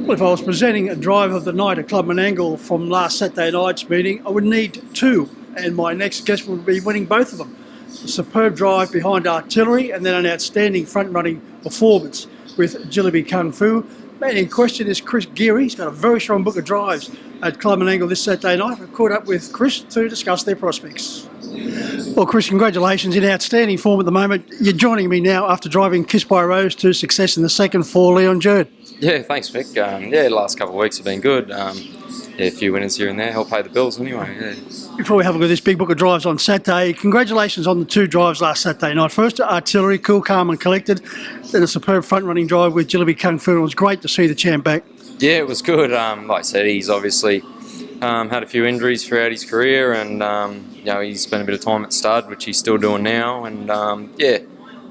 Well, if I was presenting a drive of the night at Club Menangle from last Saturday night's meeting, I would need two, and my next guest would be winning both of them. A superb drive behind artillery and then an outstanding front-running performance with Geary Kung Fu. Man in question is Chris Geary. He's got a very strong book of drives at Club Menangle this Saturday night. I've caught up with Chris to discuss their prospects. Well, Chris, congratulations. In outstanding form at the moment. You're joining me now after driving Kiss by Rose to success in the second for Leon Jerd. Yeah, thanks, Mick. The last couple of weeks have been good. A few winners here and there help pay the bills anyway. Yeah. Before we have a look at this big book of drives on Saturday, congratulations on the two drives last Saturday night. First, artillery, cool, calm and collected. Then a superb front-running drive with Geary Kung Fu. It was great to see the champ back. Yeah, it was good. Like I said, he's obviously had a few injuries throughout his career, and he's spent a bit of time at stud, which he's still doing now. And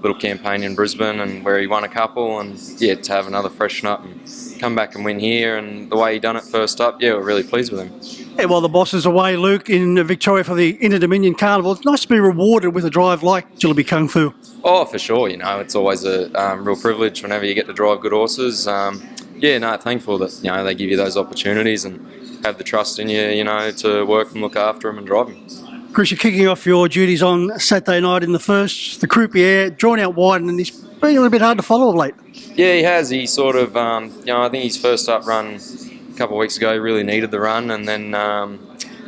little campaign in Brisbane, and where he won a couple, and to have another freshen up and come back and win here, and the way he done it first up, we're really pleased with him. Yeah, while the boss is away, Luke, in Victoria for the Inter-Dominion Carnival, it's nice to be rewarded with a drive like Geary Kung Fu. Oh, for sure. It's always a real privilege whenever you get to drive good horses. Thankful that they give you those opportunities and have the trust in you, to work and look after them and drive them. Chris, you're kicking off your duties on Saturday night in the first, the croupier, drawn out wide, and he's been a little bit hard to follow of late. Yeah, he has. He sort of, I think his first up run a couple of weeks ago, he really needed the run. And then I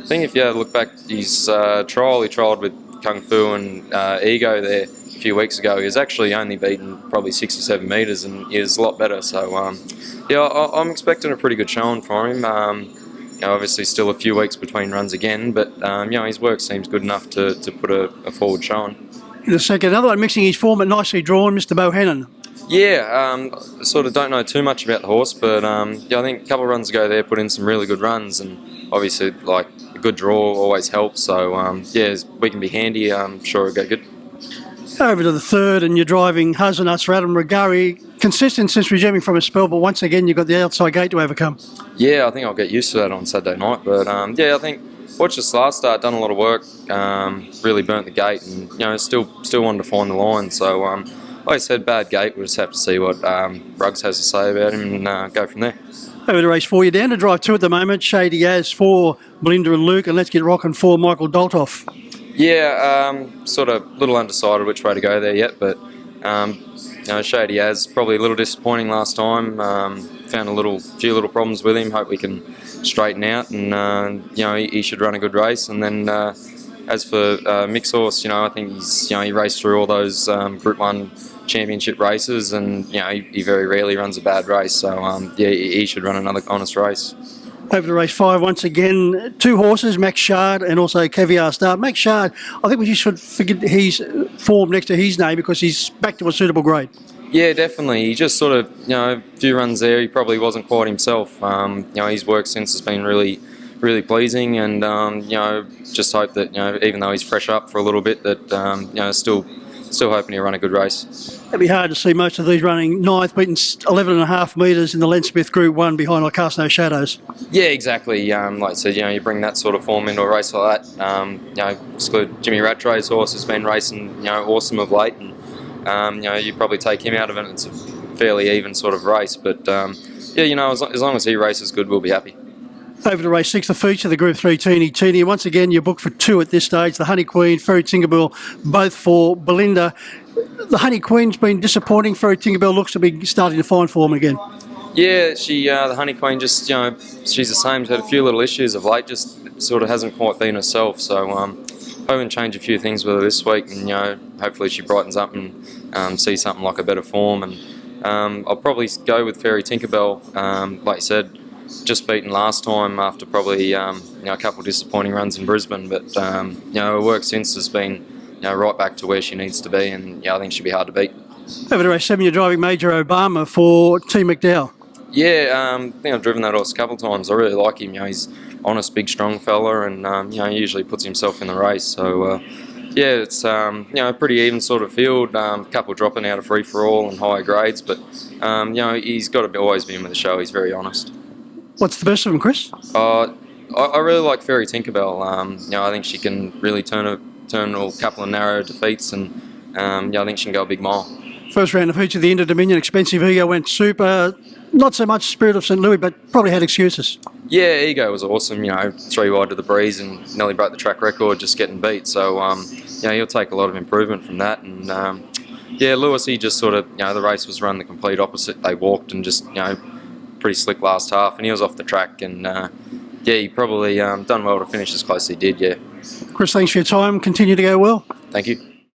think if you look back, his trial, he trialled with Kung Fu and Ego there a few weeks ago. He was actually only beaten probably 6 or 7 metres, and he was a lot better. So, I'm expecting a pretty good showing for him. Obviously still a few weeks between runs again, but his work seems good enough to put a forward showing. In the second, another one mixing his form at nicely drawn, Mr. Bohannon. Yeah, sort of don't know too much about the horse, but I think a couple of runs ago there put in some really good runs, and obviously like a good draw always helps. So we can be handy. I'm sure it'll go good. Over to the third, and you're driving Hazelnuts for Adam Regari. Consistent since resuming from a spell, but once again you've got the outside gate to overcome. Yeah, I think I'll get used to that on Saturday night. But I think watched this last start, done a lot of work, really burnt the gate, and still wanted to find the line. So like I said, bad gate. We'll just have to see what Ruggs has to say about him and go from there. Over to race 4, you're down to drive 2 at the moment. Shady As for Belinda and Luke, and Let's Get Rockin' for Michael Doltoff. Yeah, sort of a little undecided which way to go there yet, but Shady As probably a little disappointing last time. Found a few little problems with him. Hope we can straighten out, and he should run a good race. And then as for Mix Horse, I think he raced through all those Group 1 championship races, and he very rarely runs a bad race. So he should run another honest race. Over to race 5 once again, 2 horses, Max Shard and also Caviar Star. Max Shard, I think we should forget his form next to his name because he's back to a suitable grade. Yeah, definitely. He just sort of, a few runs there, he probably wasn't quite himself. His work since has been really, really pleasing, and just hope that even though he's fresh up for a little bit, that still hoping he'll run a good race. It'd be hard to see most of these running 9th, beating 11.5 metres in the Len Smith Group 1 behind I Cast No Shadows. Yeah, exactly. Like I said, you bring that sort of form into a race like that. Exclude Jimmy Rattray's horse has been racing, awesome of late, and you probably take him out of it. It's a fairly even sort of race, but as long as he races good, we'll be happy. Over to race 6, the feature, the Group 3 Teeny. Once again, you're booked for 2 at this stage. The Honey Queen, Ferry Tinkerbell, both for Belinda. The Honey Queen's been disappointing. Ferry Tinkerbell looks to be starting to find form again. Yeah, the Honey Queen just, she's the same. She's had a few little issues of late, just sort of hasn't quite been herself. So hoping to change a few things with her this week, and hopefully she brightens up and see something like a better form. And I'll probably go with Ferry Tinkerbell, like you said. Just beaten last time after probably a couple of disappointing runs in Brisbane, but her work since has been right back to where she needs to be, and I think she'll be hard to beat. Over to race 7, you're driving Major Obama for Team McDowell. Yeah, I think I've driven that horse a couple of times. I really like him. He's honest, big, strong fella, and he usually puts himself in the race. So it's a pretty even sort of field. A couple dropping out of free for all and higher grades, but he's got to always be in with the show. He's very honest. What's the best of them, Chris? I really like Ferry Tinkerbell. I think she can really turn a couple of narrow defeats, and I think she can go a big mile. First round of each of the Inter-Dominion Expensive Ego went super. not so much Spirit of St. Louis, but probably had excuses. Yeah, Ego was awesome. 3 wide to the breeze and nearly broke the track record just getting beat. So, he'll take a lot of improvement from that. And Lewis, he just sort of, the race was run the complete opposite. They walked and just, pretty slick last half, and he was off the track. And he probably done well to finish as close as he did. Yeah. Chris, thanks for your time. Continue to go well. Thank you.